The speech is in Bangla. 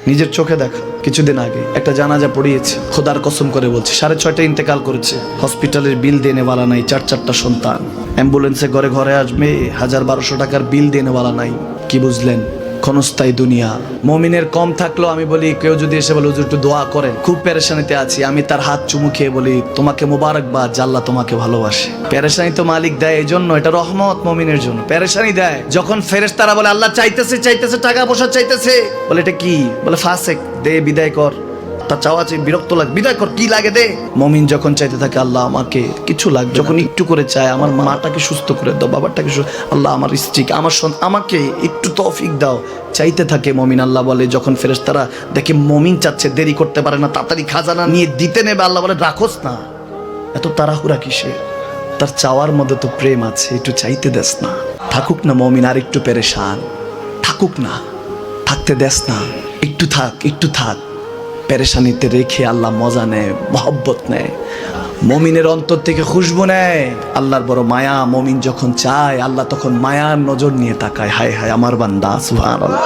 নিজের চোখে দেখা কিছুদিন আগে একটা জানাজা পড়িয়েছে, খোদার কসম করে বলছে 6:30 ইন্তেকাল করেছে। হসপিটালের বিল দেনেওয়ালা নাই, 4 সন্তান, অ্যাম্বুলেন্সে ঘরে ঘরে আসবে, 1000-1200 টাকার বিল দেনেওয়ালা নাই। কি বুঝলেন? ক্ষণস্থায়ী দুনিয়া। মুমিনের কম থাকলেও আমি বলি, কেউ যদি এসে বলে হুজুর একটু দোয়া করেন, খুব পেরেশানিতে আছি, আমি তার হাত চুমু খেয়ে বলি তোমাকে মোবারকবাদ, আল্লাহ তোমাকে ভালোবাসে। পেরেশানি তো মালিক দেয়, এই জন্য এটা রহমত মুমিনের জন্য। পেরেশানি দেয় যখন ফেরেশতারা বলে আল্লাহ চাইতেছে টাকা পয়সা চাইতেছে, বলে এটা কি? বলে ফাসেক, দে বিদায় কর। তার চাওয়া চাই, বিরক্ত লাগে, বিদায় কর, কি লাগে দে। মুমিন যখন চাইতে থাকে আল্লাহ আমাকে কিছু লাগবে, যখন একটু করে চায় আমার মাটাকে সুস্থ করে দাও, বাবাটাকে আল্লাহ আমার স্ত্রীকে, আমার আমাকে একটু তৌফিক দাও, চাইতে থাকে মুমিন। আল্লাহ বলে যখন ফেরেশতারা দেখে মুমিন চাচ্ছে, দেরি করতে পারে না, তাড়াতাড়ি খাজানা নিয়ে দিতে নেবে, আল্লাহ বলে রাখোস না, এত তাড়াহুড়া কিসের? তার চাওয়ার মধ্যে তো প্রেম আছে, একটু চাইতে দেস না। থাকুক না মুমিন আর একটু পেরেশান, থাকুক না, থাকতে দেস না, একটু থাক, একটু থাক। পেরেশানিতে রেখে আল্লাহ মজা নেয়, মহব্বত নেয়, মুমিনের অন্তর থেকে খুশবু নেয়। আল্লাহর বড় মায়া, মুমিন যখন চায় আল্লাহ তখন মায়ার নজর নিয়ে তাকায়, হায় হায় আমার বান্দা, সুবহানাল্লাহ।